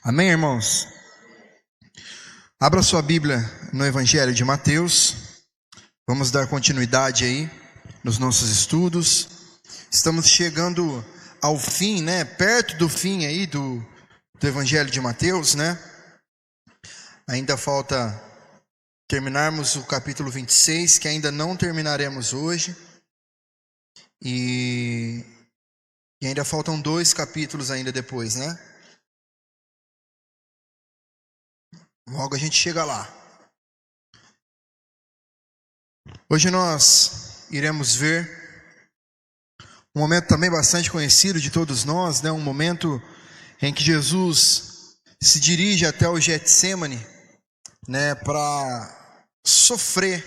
Amém, irmãos? Abra sua Bíblia no Evangelho de Mateus. Vamos dar continuidade aí nos nossos estudos. Estamos chegando ao fim, perto do fim aí do Evangelho de Mateus, Ainda falta terminarmos o capítulo 26, que ainda não terminaremos hoje. E ainda faltam 2 capítulos ainda depois, Logo a gente chega lá. Hoje nós iremos ver um momento também bastante conhecido de todos nós, Um momento em que Jesus se dirige até o Getsêmani, para sofrer,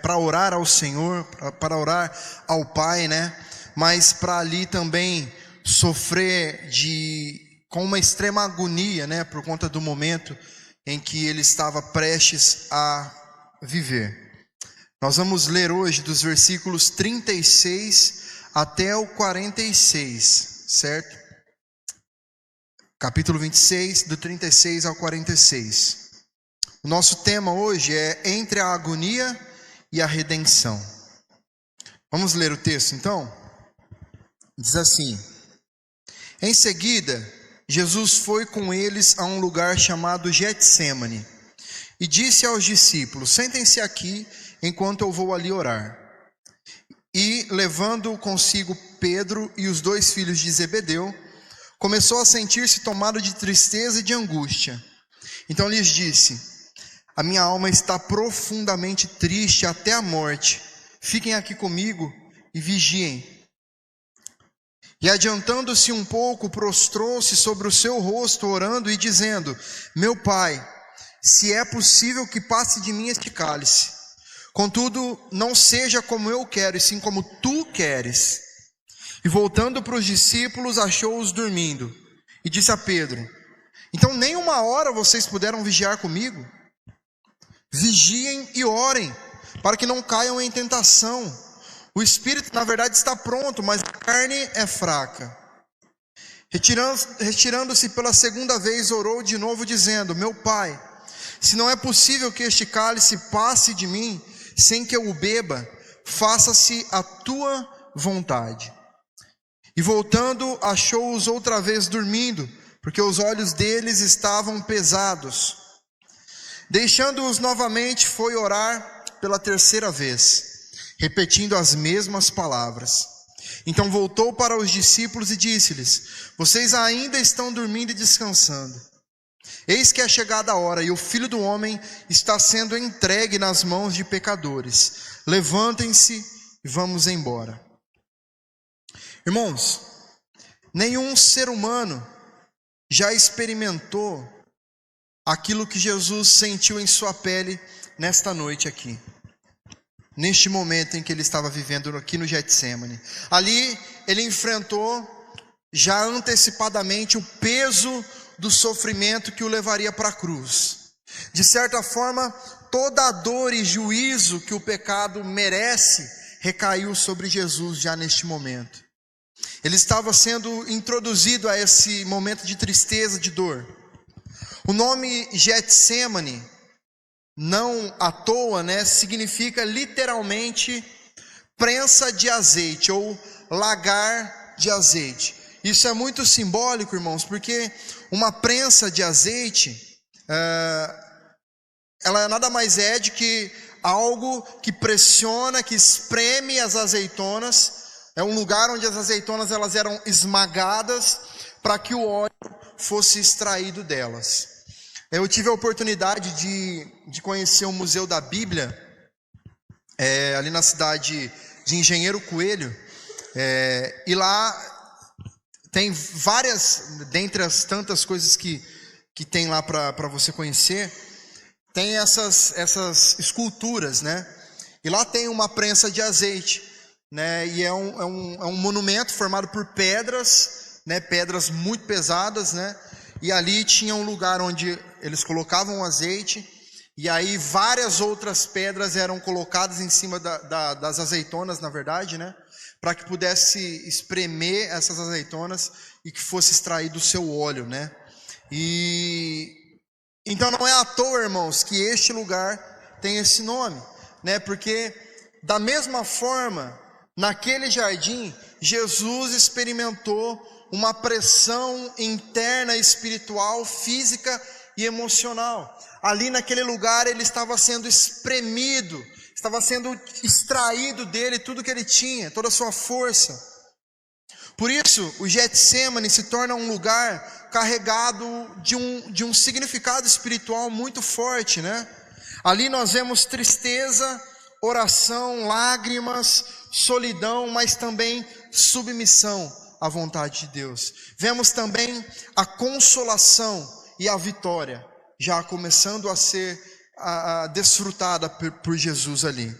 para orar ao Senhor, para orar ao Pai, Mas para ali também sofrer com uma extrema agonia, por conta do momento em que ele estava prestes a viver. Nós vamos ler hoje dos versículos 36 até o 46, certo? Capítulo 26, do 36 ao 46. O nosso tema hoje é entre a agonia e a redenção. Vamos ler o texto então? Diz assim: Em seguida, Jesus foi com eles a um lugar chamado Getsêmani e disse aos discípulos: Sentem-se aqui enquanto eu vou ali orar. E, levando consigo Pedro e os 2 filhos de Zebedeu, começou a sentir-se tomado de tristeza e de angústia. Então lhes disse: A minha alma está profundamente triste até a morte. Fiquem aqui comigo e vigiem. E adiantando-se um pouco, prostrou-se sobre o seu rosto, orando e dizendo: Meu Pai, se é possível que passe de mim este cálice. Contudo, não seja como eu quero, e sim como tu queres. E voltando para os discípulos, achou-os dormindo. E disse a Pedro: Então nem uma hora vocês puderam vigiar comigo? Vigiem e orem, para que não caiam em tentação. O espírito, na verdade, está pronto, mas a carne é fraca. Retirando-se pela segunda vez, orou de novo, dizendo: Meu Pai, se não é possível que este cálice passe de mim, sem que eu o beba, faça-se a tua vontade. E voltando, achou-os outra vez dormindo, porque os olhos deles estavam pesados. Deixando-os novamente, foi orar pela terceira vez, repetindo as mesmas palavras. Então voltou para os discípulos e disse-lhes: Vocês ainda estão dormindo e descansando. Eis que é chegada a hora, e o Filho do Homem está sendo entregue nas mãos de pecadores. Levantem-se e vamos embora. Irmãos, nenhum ser humano já experimentou aquilo que Jesus sentiu em sua pele nesta noite aqui. Neste momento em que ele estava vivendo aqui no Getsêmani. Ali ele enfrentou já antecipadamente o peso do sofrimento que o levaria para a cruz. De certa forma, toda a dor e juízo que o pecado merece recaiu sobre Jesus já neste momento. Ele estava sendo introduzido a esse momento de tristeza, de dor. O nome Getsêmani, não à toa, significa literalmente prensa de azeite ou lagar de azeite. Isso é muito simbólico, irmãos, porque uma prensa de azeite, ela nada mais é de que algo que pressiona, que espreme as azeitonas. É um lugar onde as azeitonas elas eram esmagadas para que o óleo fosse extraído delas. Eu tive a oportunidade de conhecer o Museu da Bíblia, ali na cidade de Engenheiro Coelho, e lá tem várias, dentre as tantas coisas que tem lá para você conhecer, tem essas esculturas, E lá tem uma prensa de azeite, E é um monumento formado por pedras, Pedras muito pesadas, E ali tinha um lugar onde eles colocavam o azeite, e aí várias outras pedras eram colocadas em cima das azeitonas, na verdade, para que pudesse espremer essas azeitonas e que fosse extraído o seu óleo, E então não é à toa, irmãos, que este lugar tem esse nome, né? Porque da mesma forma, naquele jardim, Jesus experimentou uma pressão interna, espiritual, física e emocional. Ali naquele lugar ele estava sendo espremido, estava sendo extraído dele tudo que ele tinha, toda a sua força. Por isso, o Getsemane se torna um lugar carregado de um significado espiritual muito forte, né? Ali nós vemos tristeza, oração, lágrimas, solidão, mas também submissão à vontade de Deus. Vemos também a consolação e a vitória, já começando a ser desfrutada por Jesus ali.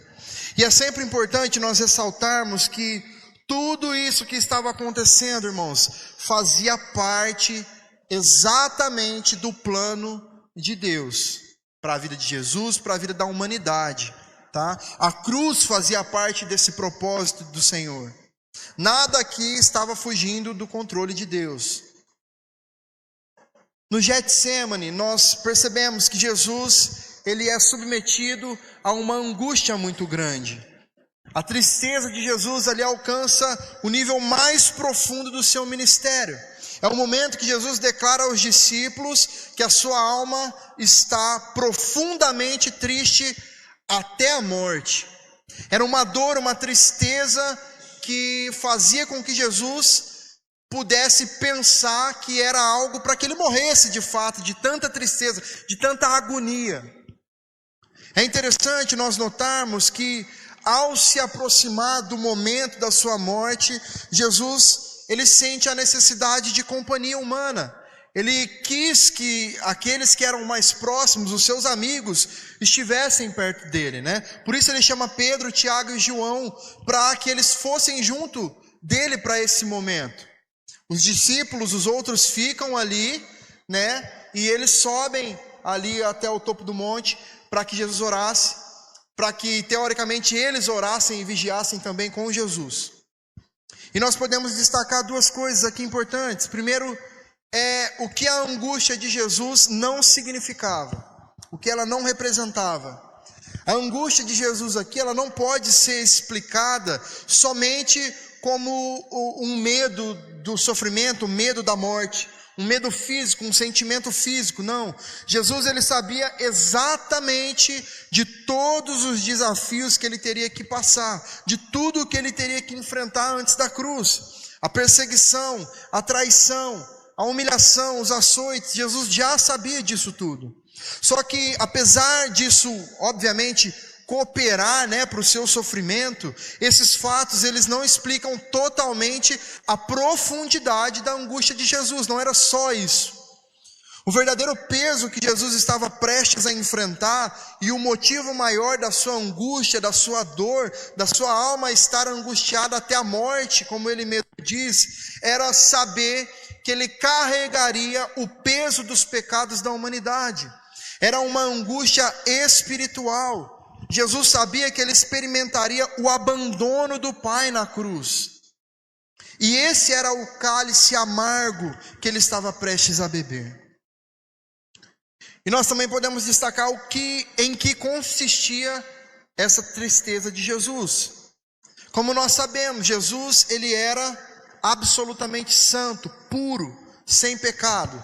E é sempre importante nós ressaltarmos que tudo isso que estava acontecendo, irmãos, fazia parte exatamente do plano de Deus para a vida de Jesus, para a vida da humanidade, tá? A cruz fazia parte desse propósito do Senhor. Nada aqui estava fugindo do controle de Deus. No Getsemane, nós percebemos que Jesus, ele é submetido a uma angústia muito grande. A tristeza de Jesus ali alcança o nível mais profundo do seu ministério. É o momento que Jesus declara aos discípulos que a sua alma está profundamente triste até a morte. Era uma dor, uma tristeza que fazia com que Jesus pudesse pensar que era algo para que ele morresse de fato, de tanta tristeza, de tanta agonia. É interessante nós notarmos que ao se aproximar do momento da sua morte, Jesus, ele sente a necessidade de companhia humana. Ele quis que aqueles que eram mais próximos, os seus amigos, estivessem perto dele, né? Por isso ele chama Pedro, Tiago e João, para que eles fossem junto dele para esse momento. Os discípulos, os outros ficam ali, né? E eles sobem ali até o topo do monte para que Jesus orasse, para que teoricamente eles orassem e vigiassem também com Jesus. E nós podemos destacar duas coisas aqui importantes. Primeiro, é o que a angústia de Jesus não significava, o que ela não representava. A angústia de Jesus aqui, ela não pode ser explicada somente como um medo do sofrimento, um medo da morte, um medo físico, um sentimento físico. Não, Jesus, ele sabia exatamente de todos os desafios que ele teria que passar, de tudo o que ele teria que enfrentar antes da cruz, a perseguição, a traição, a humilhação, os açoites. Jesus já sabia disso tudo. Só que apesar disso, obviamente, cooperar, né, para o seu sofrimento, esses fatos eles não explicam totalmente a profundidade da angústia de Jesus. Não era só isso. O verdadeiro peso que Jesus estava prestes a enfrentar e o motivo maior da sua angústia, da sua dor, da sua alma estar angustiada até a morte, como ele mesmo diz, era saber que ele carregaria o peso dos pecados da humanidade. Era uma angústia espiritual. Jesus sabia que ele experimentaria o abandono do Pai na cruz. E esse era o cálice amargo que ele estava prestes a beber. E nós também podemos destacar em que consistia essa tristeza de Jesus. Como nós sabemos, Jesus, ele era absolutamente santo, puro, sem pecado.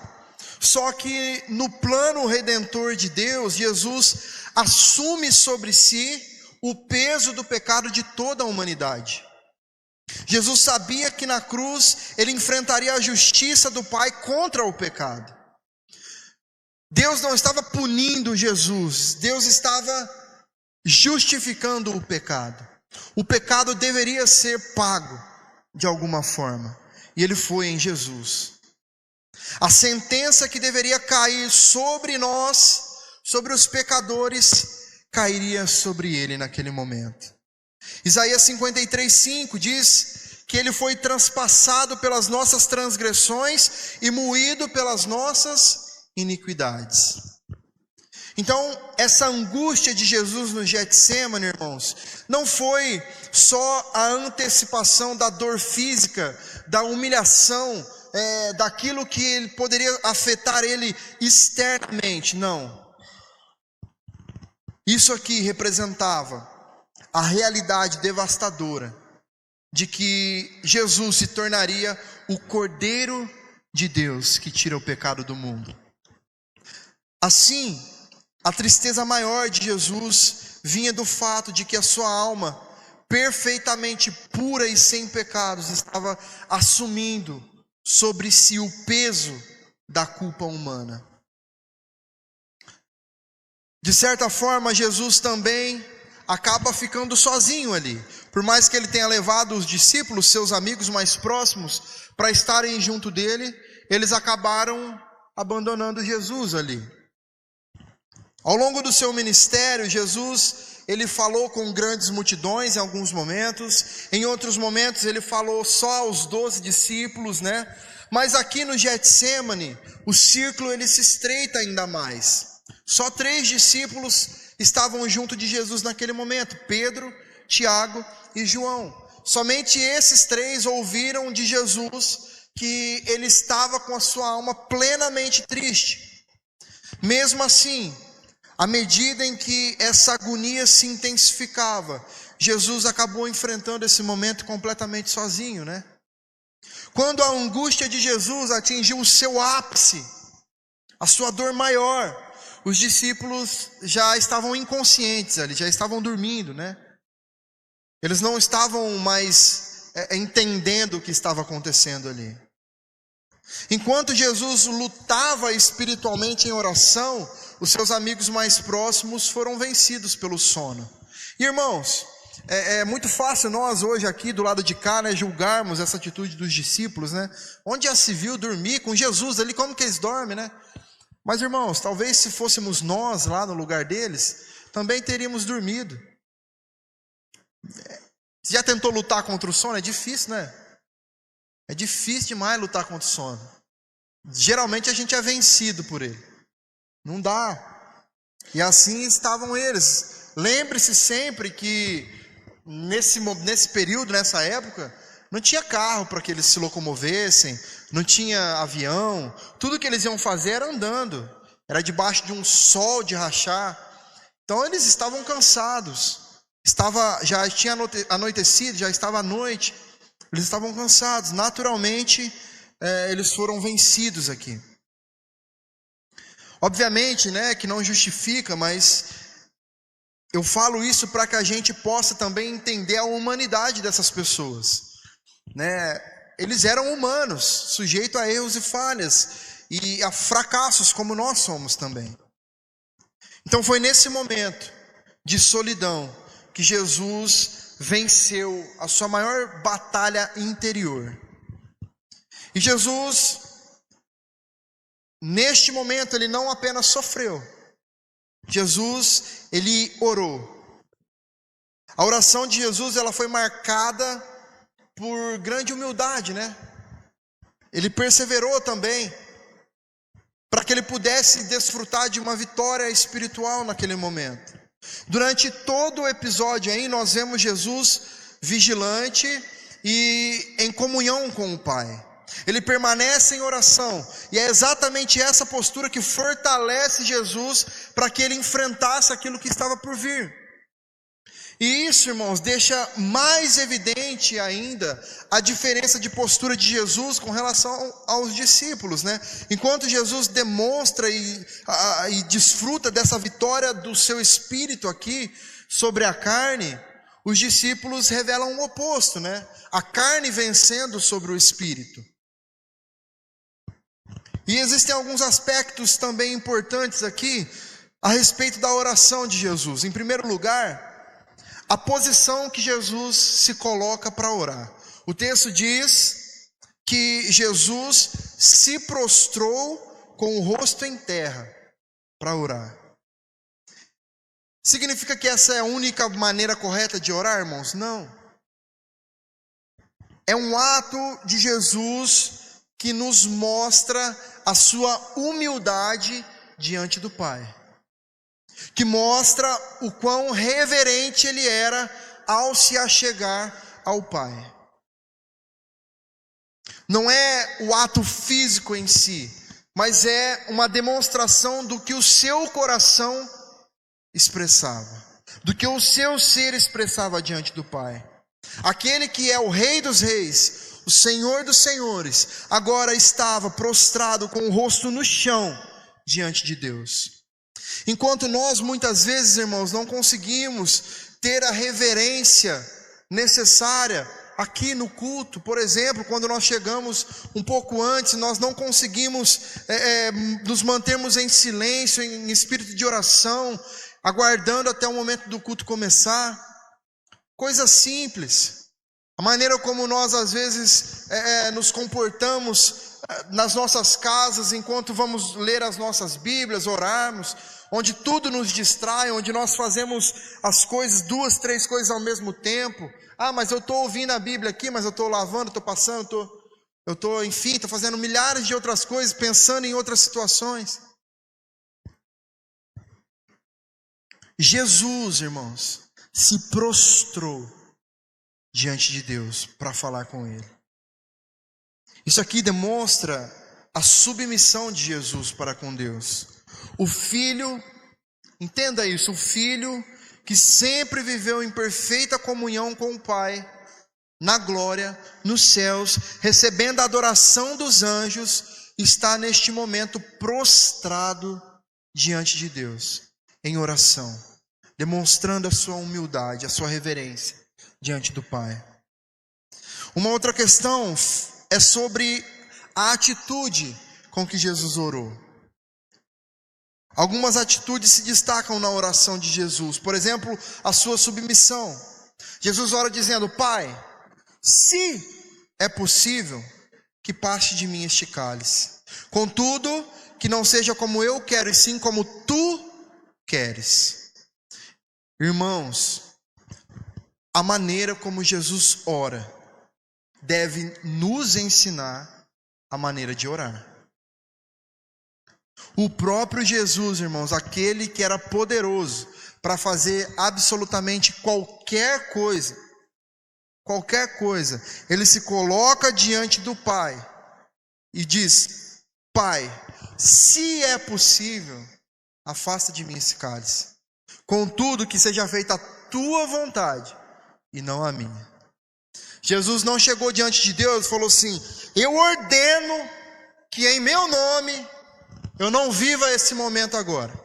Só que no plano redentor de Deus, Jesus assume sobre si o peso do pecado de toda a humanidade. Jesus sabia que na cruz ele enfrentaria a justiça do Pai contra o pecado. Deus não estava punindo Jesus, Deus estava justificando o pecado. O pecado deveria ser pago de alguma forma, e ele foi em Jesus. A sentença que deveria cair sobre nós, sobre os pecadores, cairia sobre ele naquele momento. Isaías 53:5 diz que ele foi transpassado pelas nossas transgressões e moído pelas nossas iniquidades. Então, essa angústia de Jesus no Getsemane, irmãos, não foi só a antecipação da dor física, da humilhação, daquilo que ele poderia afetar ele externamente. Não. Isso aqui representava a realidade devastadora de que Jesus se tornaria o Cordeiro de Deus que tira o pecado do mundo. Assim, a tristeza maior de Jesus vinha do fato de que a sua alma, perfeitamente pura e sem pecados, estava assumindo sobre si o peso da culpa humana. De certa forma, Jesus também acaba ficando sozinho ali. Por mais que ele tenha levado os discípulos, seus amigos mais próximos, para estarem junto dele, eles acabaram abandonando Jesus ali. Ao longo do seu ministério, Jesus, ele falou com grandes multidões em alguns momentos, em outros momentos ele falou só aos 12 discípulos, né? Mas aqui no Getsêmani, o círculo ele se estreita ainda mais. Só 3 discípulos estavam junto de Jesus naquele momento: Pedro, Tiago e João. Somente esses 3 ouviram de Jesus que ele estava com a sua alma plenamente triste. Mesmo assim, à medida em que essa agonia se intensificava, Jesus acabou enfrentando esse momento completamente sozinho, né? Quando a angústia de Jesus atingiu o seu ápice, a sua dor maior, os discípulos já estavam inconscientes ali, já estavam dormindo, né? Eles não estavam mais entendendo o que estava acontecendo ali. Enquanto Jesus lutava espiritualmente em oração, os seus amigos mais próximos foram vencidos pelo sono. Irmãos, é muito fácil nós hoje aqui do lado de cá, né, julgarmos essa atitude dos discípulos, né? Onde já se viu dormir com Jesus ali, como que eles dormem, né? Mas irmãos, talvez se fôssemos nós lá no lugar deles, também teríamos dormido. Você já tentou lutar contra o sono? É difícil, né? É difícil demais lutar contra o sono. Geralmente a gente é vencido por ele. Não dá. E assim estavam eles. Lembre-se sempre que nesse período, nessa época, não tinha carro para que eles se locomovessem, não tinha avião. Tudo que eles iam fazer era andando. Era debaixo de um sol de rachar. Então eles estavam cansados. Já tinha anoitecido, já estava à noite. Eles estavam cansados. Naturalmente, eles foram vencidos aqui. Obviamente, né, que não justifica, mas eu falo isso para que a gente possa também entender a humanidade dessas pessoas, né? Eles eram humanos, sujeitos a erros e falhas e a fracassos como nós somos também. Então foi nesse momento de solidão que Jesus venceu a sua maior batalha interior. E Jesus, neste momento, ele não apenas sofreu. Jesus, ele orou. A oração de Jesus, ela foi marcada por grande humildade, né? Ele perseverou também, para que ele pudesse desfrutar de uma vitória espiritual naquele momento. Durante todo o episódio aí, nós vemos Jesus vigilante e em comunhão com o Pai. Ele permanece em oração, e é exatamente essa postura que fortalece Jesus para que ele enfrentasse aquilo que estava por vir. E isso, irmãos, deixa mais evidente ainda a diferença de postura de Jesus com relação aos discípulos, né? Enquanto Jesus demonstra e desfruta dessa vitória do seu espírito aqui sobre a carne, os discípulos revelam o oposto, né? A carne vencendo sobre o espírito. E existem alguns aspectos também importantes aqui a respeito da oração de Jesus. Em primeiro lugar, a posição que Jesus se coloca para orar. O texto diz que Jesus se prostrou com o rosto em terra para orar. Significa que essa é a única maneira correta de orar, irmãos? Não. É um ato de Jesus que nos mostra a sua humildade diante do Pai, que mostra o quão reverente ele era ao se achegar ao Pai. não é o ato físico em si, mas é uma demonstração do que o seu coração expressava, do que o seu ser expressava diante do Pai. Aquele que é o Rei dos Reis, o Senhor dos Senhores, agora estava prostrado com o rosto no chão diante de Deus. Enquanto nós muitas vezes, irmãos, não conseguimos ter a reverência necessária aqui no culto, por exemplo, quando nós chegamos um pouco antes, nós não conseguimos nos mantermos em silêncio, em espírito de oração, aguardando até o momento do culto começar. Coisa simples. A maneira como nós às vezes nos comportamos nas nossas casas, enquanto vamos ler as nossas Bíblias, orarmos, onde tudo nos distrai, onde nós fazemos as coisas, 2, 3 coisas ao mesmo tempo. Mas eu estou ouvindo a Bíblia aqui, mas eu estou lavando, estou passando, enfim, estou fazendo milhares de outras coisas, pensando em outras situações. Jesus, irmãos, se prostrou diante de Deus para falar com Ele. Isso aqui demonstra a submissão de Jesus para com Deus. O Filho, entenda isso, o Filho que sempre viveu em perfeita comunhão com o Pai, na glória, nos céus, recebendo a adoração dos anjos, está neste momento prostrado diante de Deus, em oração, demonstrando a sua humildade, a sua reverência diante do Pai. Uma outra questão é sobre a atitude com que Jesus orou. Algumas atitudes se destacam na oração de Jesus. Por exemplo, a sua submissão. Jesus ora dizendo: Pai, se é possível, que passe de mim este cálice. Contudo, que não seja como eu quero, e sim como tu queres. Irmãos, a maneira como Jesus ora deve nos ensinar a maneira de orar. O próprio Jesus, irmãos, aquele que era poderoso para fazer absolutamente qualquer coisa, ele se coloca diante do Pai e diz: Pai, se é possível, afasta de mim esse cálice. Contudo, que seja feita a tua vontade e não a minha. Jesus não chegou diante de Deus e falou assim: eu ordeno que em meu nome eu não viva esse momento agora.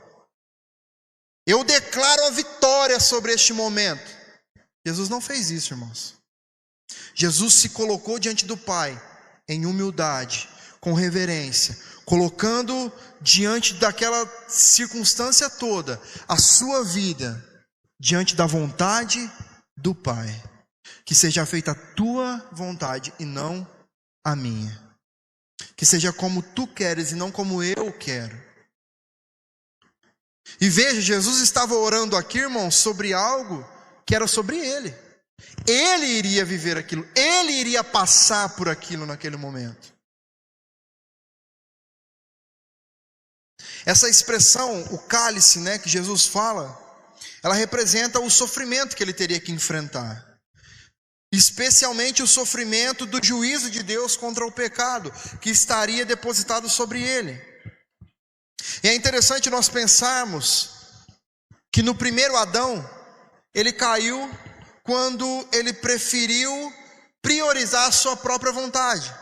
Eu declaro a vitória sobre este momento. Jesus não fez isso, irmãos. Jesus se colocou diante do Pai em humildade, com reverência, colocando diante daquela circunstância toda a sua vida diante da vontade do Pai. Que seja feita a tua vontade e não a minha. Que seja como tu queres e não como eu quero. E veja, Jesus estava orando aqui, irmãos, sobre algo que era sobre Ele. Ele iria viver aquilo, Ele iria passar por aquilo naquele momento. Essa expressão, o cálice, que Jesus fala, ela representa o sofrimento que Ele teria que enfrentar. Especialmente o sofrimento do juízo de Deus contra o pecado, que estaria depositado sobre Ele. E é interessante nós pensarmos que no primeiro Adão, ele caiu quando ele preferiu priorizar a sua própria vontade.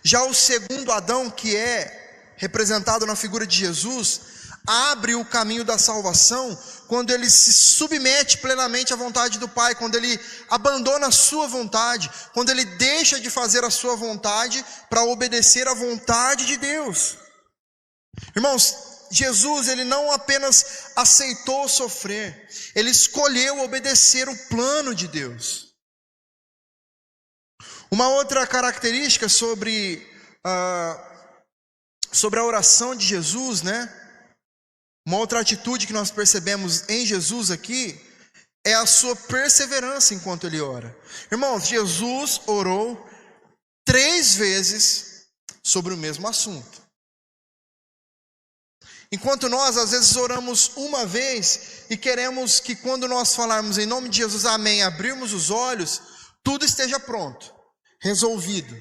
Já o segundo Adão, que é representado na figura de Jesus, abre o caminho da salvação quando ele se submete plenamente à vontade do Pai, quando ele abandona a sua vontade, quando ele deixa de fazer a sua vontade para obedecer à vontade de Deus. Irmãos, Jesus, ele não apenas aceitou sofrer, ele escolheu obedecer o plano de Deus. Uma outra característica sobre a oração de Jesus, uma outra atitude que nós percebemos em Jesus aqui é a sua perseverança enquanto ele ora. Irmãos, Jesus orou 3 vezes sobre o mesmo assunto. Enquanto nós às vezes oramos uma vez e queremos que quando nós falarmos em nome de Jesus, amém, abrirmos os olhos, tudo esteja pronto, resolvido.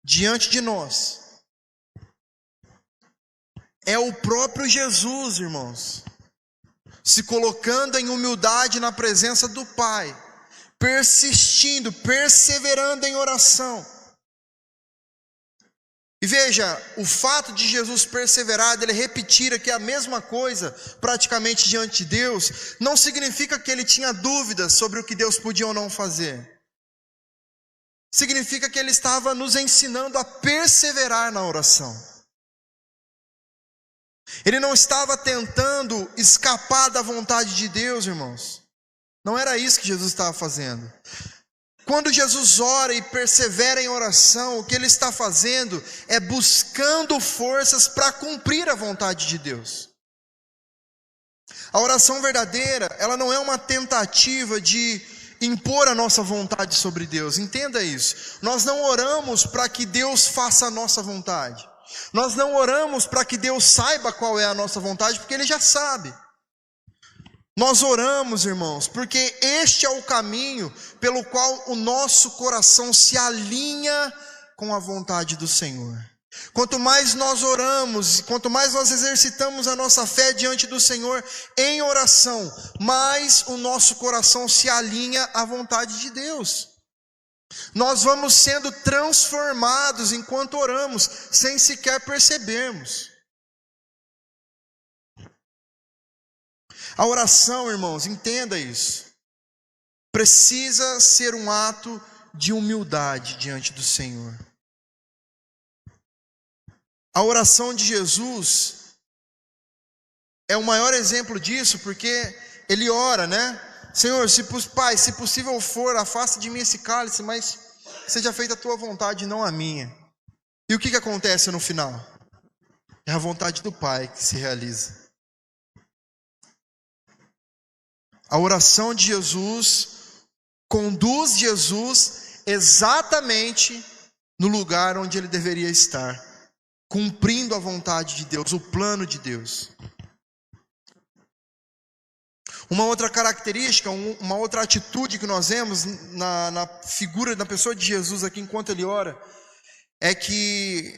diante de nós é o próprio Jesus, irmãos, se colocando em humildade na presença do Pai, persistindo, perseverando em oração. E veja, o fato de Jesus perseverar, dele repetir aqui a mesma coisa, praticamente diante de Deus, não significa que ele tinha dúvidas sobre o que Deus podia ou não fazer. Significa que ele estava nos ensinando a perseverar na oração. Ele não estava tentando escapar da vontade de Deus, irmãos. Não era isso que Jesus estava fazendo. Quando Jesus ora e persevera em oração, o que ele está fazendo é buscando forças para cumprir a vontade de Deus. A oração verdadeira, ela não é uma tentativa de impor a nossa vontade sobre Deus. Entenda isso. Nós não oramos para que Deus faça a nossa vontade. Nós não oramos para que Deus saiba qual é a nossa vontade, porque Ele já sabe. Nós oramos, irmãos, porque este é o caminho pelo qual o nosso coração se alinha com a vontade do Senhor. Quanto mais nós oramos, quanto mais nós exercitamos a nossa fé diante do Senhor em oração, mais o nosso coração se alinha à vontade de Deus. Nós vamos sendo transformados enquanto oramos, sem sequer percebermos. A oração, irmãos, entenda isso, precisa ser um ato de humildade diante do Senhor. A oração de Jesus é o maior exemplo disso, porque ele ora, né? Senhor, Pai, se possível for, afasta de mim esse cálice, mas seja feita a tua vontade, não a minha. E o que acontece no final? É a vontade do Pai que se realiza. A oração de Jesus conduz Jesus exatamente no lugar onde ele deveria estar, cumprindo a vontade de Deus, o plano de Deus. Uma outra característica, uma outra atitude que nós vemos na figura da pessoa de Jesus aqui enquanto ele ora, é que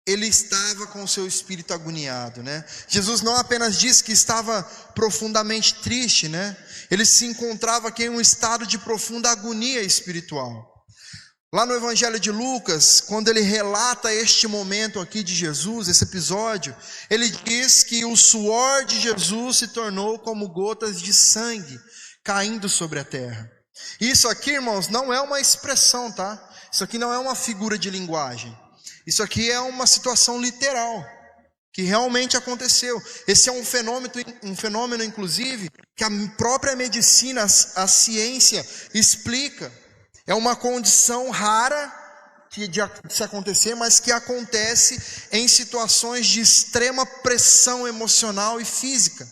ele estava com o seu espírito agoniado, né? Jesus não apenas disse que estava profundamente triste, né? Ele se encontrava aqui em um estado de profunda agonia espiritual. Lá no Evangelho de Lucas, quando ele relata este momento aqui de Jesus, esse episódio, ele diz que o suor de Jesus se tornou como gotas de sangue caindo sobre a terra. Isso aqui, irmãos, não é uma expressão, tá? Isso aqui não é uma figura de linguagem. Isso aqui é uma situação literal, que realmente aconteceu. Esse é um fenômeno, inclusive, que a própria medicina, a ciência explica. É uma condição rara de se acontecer, mas que acontece em situações de extrema pressão emocional e física.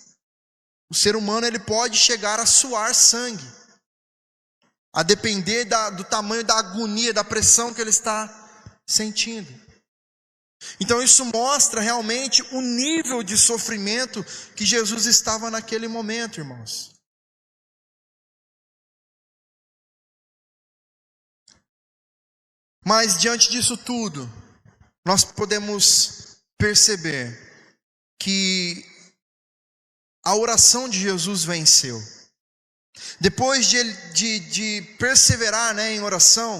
O ser humano, ele pode chegar a suar sangue, a depender do tamanho da agonia, da pressão que ele está sentindo. Então isso mostra realmente o nível de sofrimento que Jesus estava naquele momento, irmãos. Mas diante disso tudo, nós podemos perceber que a oração de Jesus venceu. Depois de perseverar, né, em oração,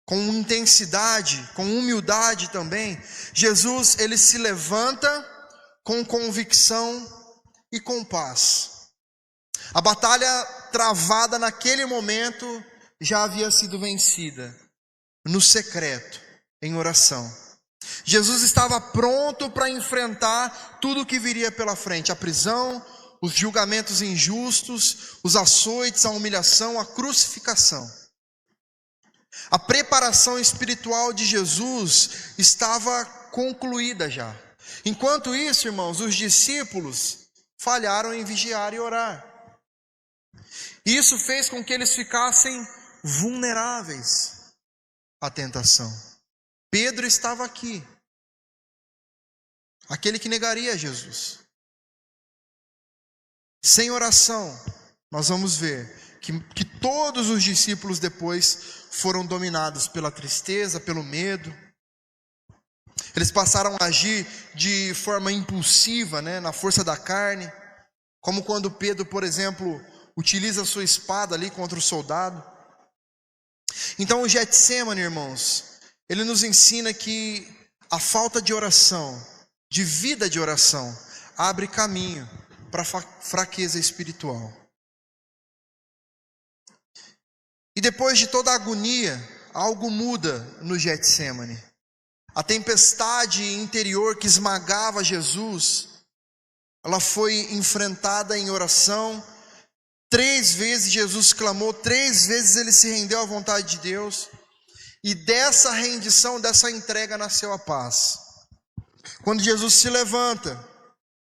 com intensidade, com humildade também, Jesus, ele se levanta com convicção e com paz. A batalha travada naquele momento já havia sido vencida, no secreto, em oração. Jesus estava pronto para enfrentar tudo o que viria pela frente: a prisão, os julgamentos injustos, os açoites, a humilhação, a crucificação. A preparação espiritual de Jesus estava concluída já. Enquanto isso, irmãos, os discípulos falharam em vigiar e orar. Isso fez com que eles ficassem vulneráveis à tentação. Pedro estava aqui, aquele que negaria Jesus. Sem oração, nós vamos ver que todos os discípulos depois foram dominados pela tristeza, pelo medo. Eles passaram a agir de forma impulsiva, na força da carne, como quando Pedro, por exemplo, utiliza a sua espada ali contra o soldado. Então o Getsêmani, irmãos, ele nos ensina que a falta de oração, de vida de oração, abre caminho para a fraqueza espiritual. E depois de toda a agonia, algo muda no Getsêmani. A tempestade interior que esmagava Jesus, ela foi enfrentada em oração. 3 vezes Jesus clamou, 3 vezes ele se rendeu à vontade de Deus. E dessa rendição, dessa entrega nasceu a paz. Quando Jesus se levanta,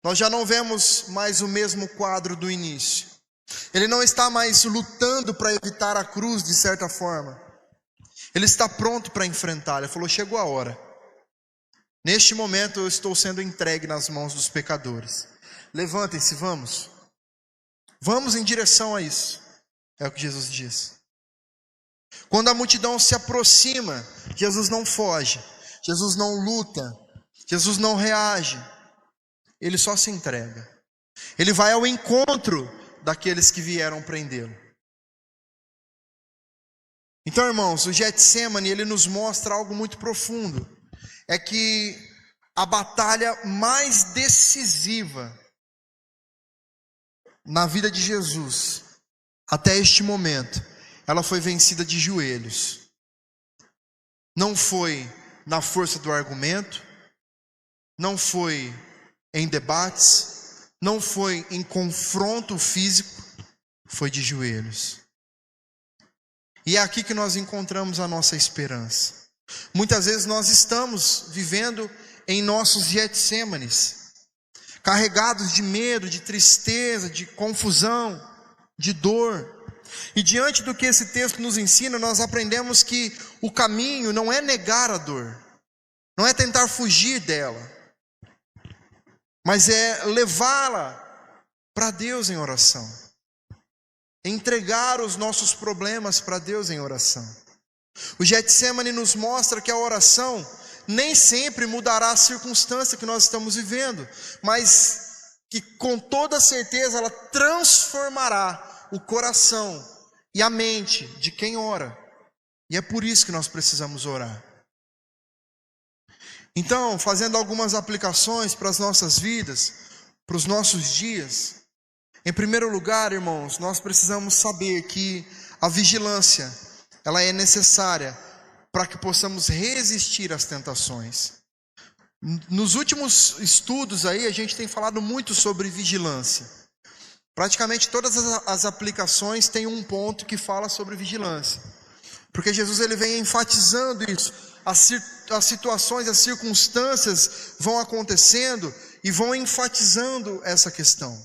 nós já não vemos mais o mesmo quadro do início. Ele não está mais lutando para evitar a cruz de certa forma. Ele está pronto para enfrentar. Ele falou: chegou a hora. Neste momento eu estou sendo entregue nas mãos dos pecadores. Levantem-se, vamos. Vamos em direção a isso. É o que Jesus diz. Quando a multidão se aproxima, Jesus não foge, Jesus não luta, Jesus não reage. Ele só se entrega. Ele vai ao encontro daqueles que vieram prendê-lo. Então, irmãos, o Getsêmani, ele nos mostra algo muito profundo. É que a batalha mais decisiva na vida de Jesus, até este momento, ela foi vencida de joelhos. Não foi na força do argumento, não foi em debates, não foi em confronto físico, foi de joelhos. E é aqui que nós encontramos a nossa esperança. Muitas vezes nós estamos vivendo em nossos Getsêmanis, carregados de medo, de tristeza, de confusão, de dor. E diante do que esse texto nos ensina, nós aprendemos que o caminho não é negar a dor, não é tentar fugir dela, mas é levá-la para Deus em oração, entregar os nossos problemas para Deus em oração. O Getsêmani nos mostra que a oração nem sempre mudará a circunstância que nós estamos vivendo, mas que com toda certeza ela transformará o coração e a mente de quem ora. E é por isso que nós precisamos orar. Então, fazendo algumas aplicações para as nossas vidas, para os nossos dias. Em primeiro lugar, irmãos, nós precisamos saber que a vigilância, ela é necessária para que possamos resistir às tentações. Nos últimos estudos aí, a gente tem falado muito sobre vigilância. Praticamente todas as aplicações têm um ponto que fala sobre vigilância. Porque Jesus ele vem enfatizando isso. As situações, as circunstâncias vão acontecendo e vão enfatizando essa questão.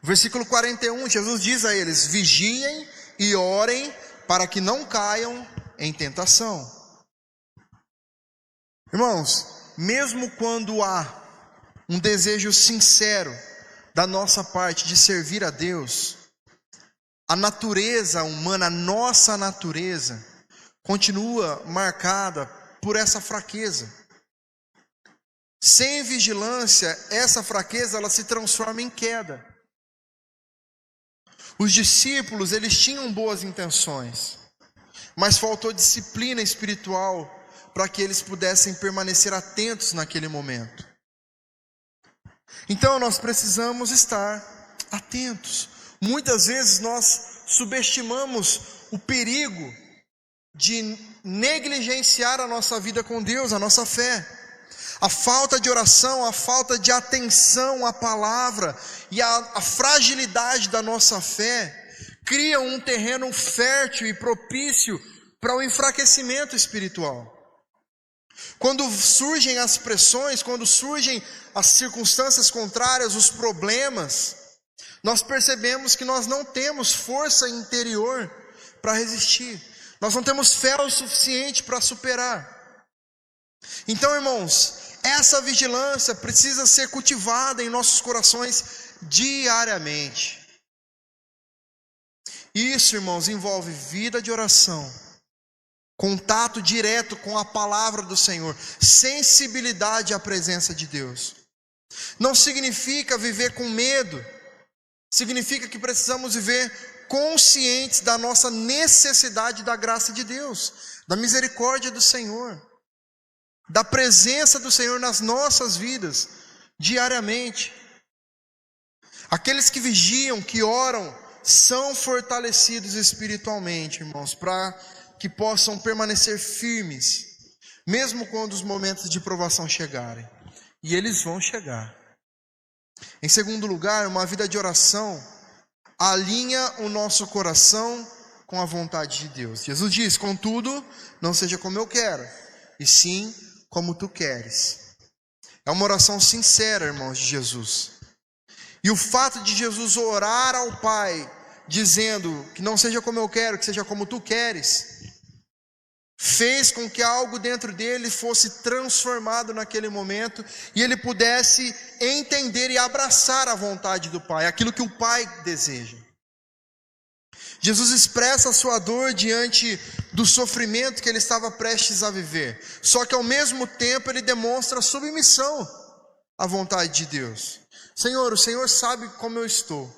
Versículo 41, Jesus diz a eles: vigiem e orem para que não caiam em tentação. Irmãos, mesmo quando há um desejo sincero da nossa parte de servir a Deus, a natureza humana, a nossa natureza, continua marcada por essa fraqueza. Sem vigilância, essa fraqueza ela se transforma em queda. Os discípulos, eles tinham boas intenções, mas faltou disciplina espiritual para que eles pudessem permanecer atentos naquele momento. Então nós precisamos estar atentos. Muitas vezes nós subestimamos o perigo de negligenciar a nossa vida com Deus, a nossa fé. A falta de oração, a falta de atenção à palavra e a fragilidade da nossa fé criam um terreno fértil e propício para o enfraquecimento espiritual. Quando surgem as pressões, quando surgem as circunstâncias contrárias, os problemas, nós percebemos que nós não temos força interior para resistir. Nós não temos fé o suficiente para superar. Então, irmãos, essa vigilância precisa ser cultivada em nossos corações diariamente. Isso, irmãos, envolve vida de oração, contato direto com a palavra do Senhor, sensibilidade à presença de Deus. Não significa viver com medo, significa que precisamos viver conscientes da nossa necessidade da graça de Deus, da misericórdia do Senhor, da presença do Senhor nas nossas vidas, diariamente. Aqueles que vigiam, que oram, são fortalecidos espiritualmente, irmãos, para que possam permanecer firmes, mesmo quando os momentos de provação chegarem. E eles vão chegar. Em segundo lugar, uma vida de oração alinha o nosso coração com a vontade de Deus. Jesus diz: contudo, não seja como eu quero, e sim como tu queres. É uma oração sincera, irmãos, de Jesus. E o fato de Jesus orar ao Pai, dizendo que não seja como eu quero, que seja como tu queres, fez com que algo dentro dele fosse transformado naquele momento, e ele pudesse entender e abraçar a vontade do Pai, aquilo que o Pai deseja. Jesus expressa a sua dor diante do sofrimento que ele estava prestes a viver, só que ao mesmo tempo ele demonstra submissão à vontade de Deus. Senhor, o Senhor sabe como eu estou,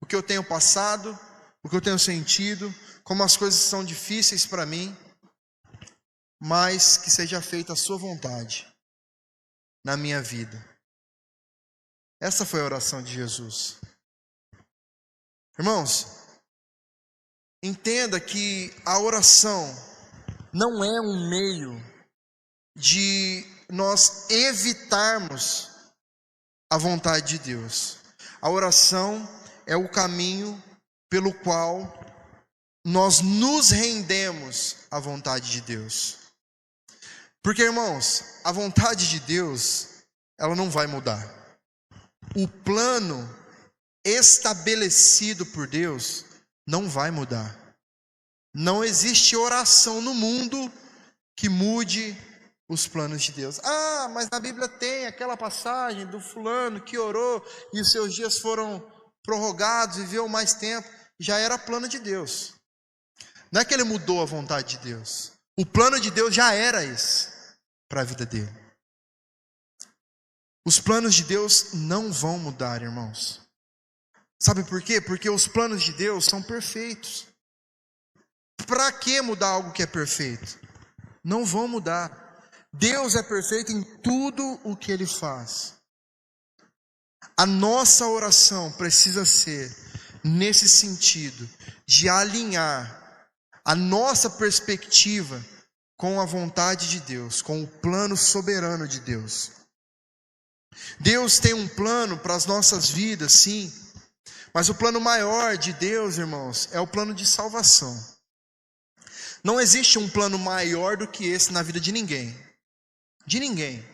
o que eu tenho passado, o que eu tenho sentido, como as coisas são difíceis para mim, mas que seja feita a sua vontade na minha vida. Essa foi a oração de Jesus. Irmãos, entenda que a oração não é um meio de nós evitarmos a vontade de Deus. A oração é o caminho pelo qual nós nos rendemos à vontade de Deus. Porque, irmãos, a vontade de Deus, ela não vai mudar. O plano estabelecido por Deus não vai mudar. Não existe oração no mundo que mude os planos de Deus. Ah, mas na Bíblia tem aquela passagem do fulano que orou e os seus dias foram prorrogados, viveu mais tempo. Já era plano de Deus. Não é que ele mudou a vontade de Deus. O plano de Deus já era esse para a vida dele. Os planos de Deus não vão mudar, irmãos. Sabe por quê? Porque os planos de Deus são perfeitos. Para que mudar algo que é perfeito? Não vão mudar. Deus é perfeito em tudo o que Ele faz. A nossa oração precisa ser nesse sentido, de alinhar a nossa perspectiva com a vontade de Deus, com o plano soberano de Deus. Deus tem um plano para as nossas vidas, sim, mas o plano maior de Deus, irmãos, é o plano de salvação. Não existe um plano maior do que esse na vida de ninguém. De ninguém.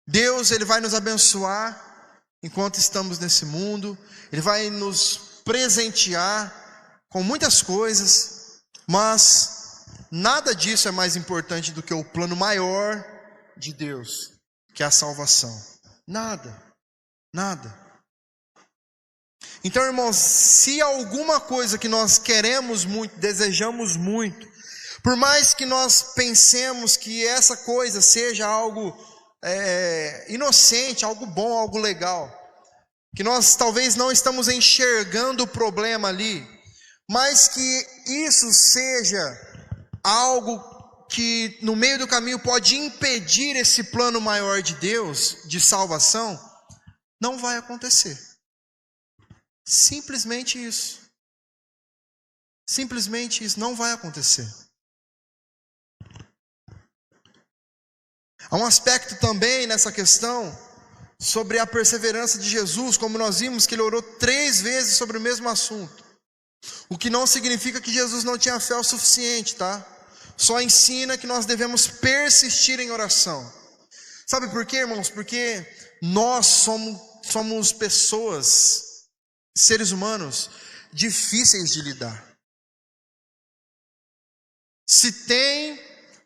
Deus, Ele vai nos abençoar enquanto estamos nesse mundo. Ele vai nos presentear com muitas coisas, mas nada disso é mais importante do que o plano maior de Deus, que é a salvação. Nada. Nada. Então, irmãos, se alguma coisa que nós queremos muito, desejamos muito, por mais que nós pensemos que essa coisa seja algo inocente, algo bom, algo legal, que nós talvez não estamos enxergando o problema ali, mas que isso seja algo que no meio do caminho pode impedir esse plano maior de Deus, de salvação, não vai acontecer. Simplesmente isso. Simplesmente isso não vai acontecer. Há um aspecto também nessa questão sobre a perseverança de Jesus, como nós vimos que ele orou 3 vezes sobre o mesmo assunto. O que não significa que Jesus não tinha fé o suficiente, tá? Só ensina que nós devemos persistir em oração. Sabe por quê, irmãos? Porque nós somos pessoas, seres humanos, difíceis de lidar. Se tem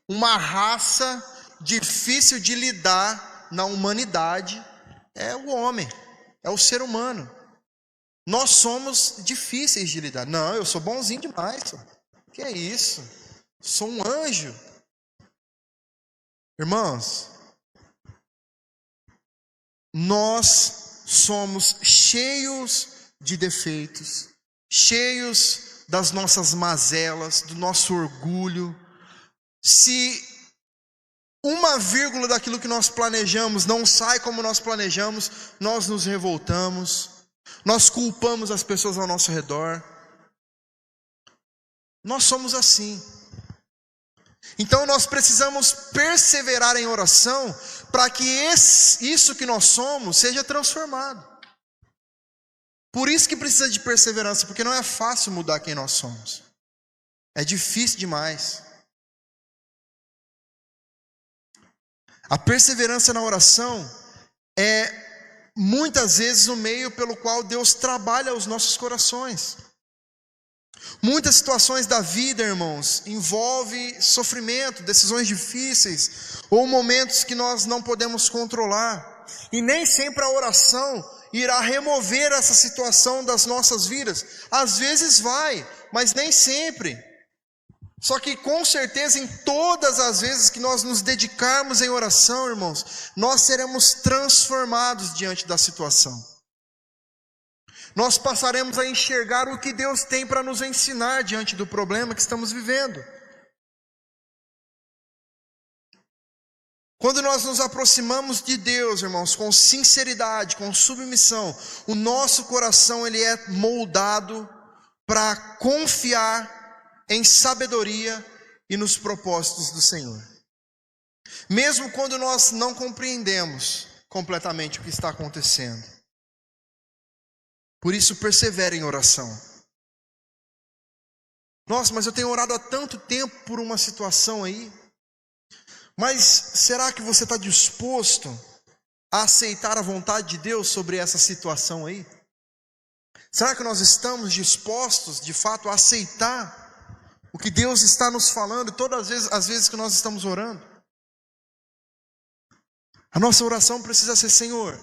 uma raça difícil de lidar na humanidade, é o homem, é o ser humano. Nós somos difíceis de lidar. Não, eu sou bonzinho demais. Que é isso? Sou um anjo. Irmãos, nós somos cheios de defeitos, cheios das nossas mazelas, do nosso orgulho. Se uma vírgula daquilo que nós planejamos não sai como nós planejamos, nós nos revoltamos, nós culpamos as pessoas ao nosso redor. Nós somos assim. Então nós precisamos perseverar em oração para que isso que nós somos seja transformado. Por isso que precisa de perseverança, porque não é fácil mudar quem nós somos. É difícil demais. A perseverança na oração é muitas vezes o meio pelo qual Deus trabalha os nossos corações. Muitas situações da vida, irmãos, envolvem sofrimento, decisões difíceis ou momentos que nós não podemos controlar. E nem sempre a oração irá remover essa situação das nossas vidas. Às vezes vai, mas nem sempre. Só que com certeza em todas as vezes que nós nos dedicarmos em oração, irmãos, nós seremos transformados diante da situação. Nós passaremos a enxergar o que Deus tem para nos ensinar diante do problema que estamos vivendo. Quando nós nos aproximamos de Deus, irmãos, com sinceridade, com submissão, o nosso coração ele é moldado para confiar em sabedoria e nos propósitos do Senhor. Mesmo quando nós não compreendemos completamente o que está acontecendo. Por isso, persevere em oração. Nossa, mas eu tenho orado há tanto tempo por uma situação aí. Mas será que você está disposto a aceitar a vontade de Deus sobre essa situação aí? Será que nós estamos dispostos, de fato, a aceitar o que Deus está nos falando todas as vezes que nós estamos orando? A nossa oração precisa ser: Senhor,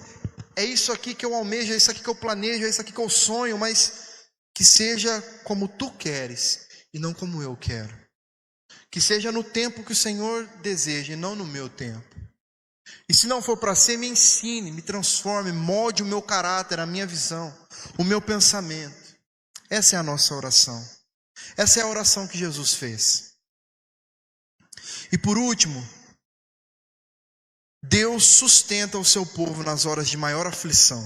é isso aqui que eu almejo, é isso aqui que eu planejo, é isso aqui que eu sonho, mas que seja como Tu queres e não como eu quero. Que seja no tempo que o Senhor deseja e não no meu tempo. E se não for para ser, me ensine, me transforme, molde o meu caráter, a minha visão, o meu pensamento. Essa é a nossa oração. Essa é a oração que Jesus fez. E por último, Deus sustenta o seu povo nas horas de maior aflição.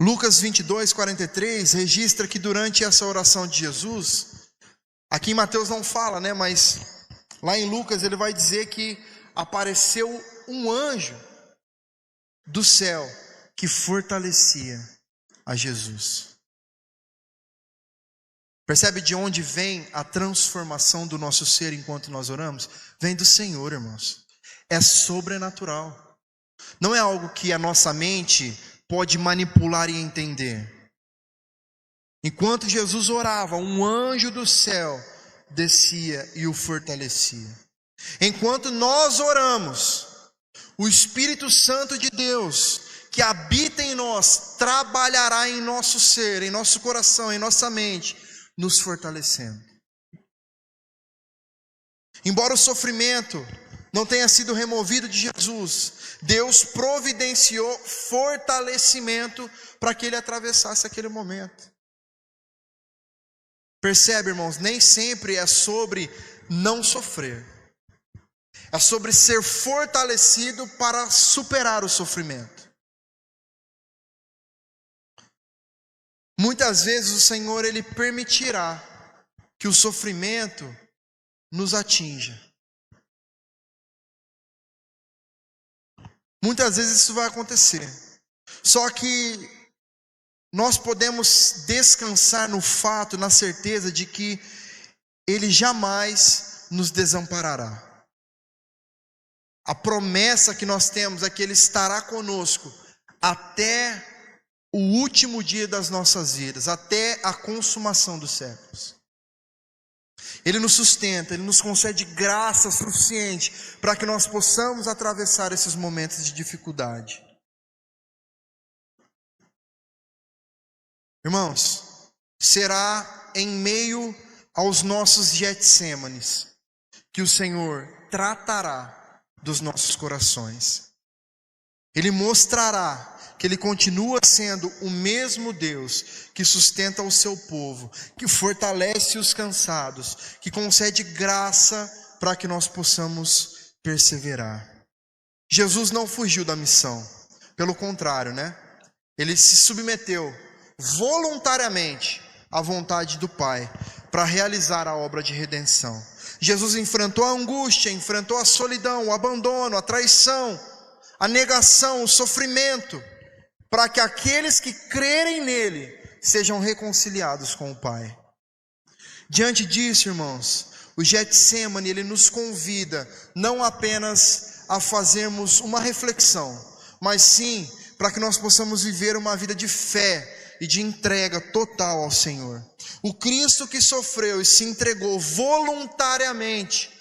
Lucas 22, 43 registra que durante essa oração de Jesus, aqui em Mateus não fala, né? Mas lá em Lucas ele vai dizer que apareceu um anjo do céu que fortalecia a Jesus. Percebe de onde vem a transformação do nosso ser enquanto nós oramos? Vem do Senhor, irmãos. É sobrenatural. Não é algo que a nossa mente pode manipular e entender. Enquanto Jesus orava, um anjo do céu descia e o fortalecia. Enquanto nós oramos, o Espírito Santo de Deus, que habita em nós, trabalhará em nosso ser, em nosso coração, em nossa mente, nos fortalecendo. Embora o sofrimento não tenha sido removido de Jesus, Deus providenciou fortalecimento para que ele atravessasse aquele momento. Percebe, irmãos, nem sempre é sobre não sofrer. É sobre ser fortalecido para superar o sofrimento. Muitas vezes o Senhor ele permitirá que o sofrimento nos atinja. Muitas vezes isso vai acontecer. Só que nós podemos descansar no fato, na certeza de que Ele jamais nos desamparará. A promessa que nós temos é que Ele estará conosco até o último dia das nossas vidas, até a consumação dos séculos. Ele nos sustenta, Ele nos concede graça suficiente para que nós possamos atravessar esses momentos de dificuldade. Irmãos, será em meio aos nossos Getsêmanes que o Senhor tratará dos nossos corações. Ele mostrará que Ele continua sendo o mesmo Deus que sustenta o seu povo, que fortalece os cansados, que concede graça para que nós possamos perseverar. Jesus não fugiu da missão, pelo contrário, Ele se submeteu voluntariamente à vontade do Pai para realizar a obra de redenção. Jesus enfrentou a angústia, enfrentou a solidão, o abandono, a traição, a negação, o sofrimento, para que aqueles que crerem nele sejam reconciliados com o Pai. Diante disso, irmãos, o Getsemane, ele nos convida não apenas a fazermos uma reflexão, mas sim para que nós possamos viver uma vida de fé e de entrega total ao Senhor. O Cristo que sofreu e se entregou voluntariamente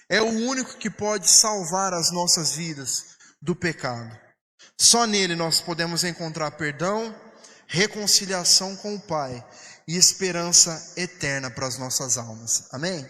é o único que pode salvar as nossas vidas do pecado. Só nele nós podemos encontrar perdão, reconciliação com o Pai e esperança eterna para as nossas almas. Amém?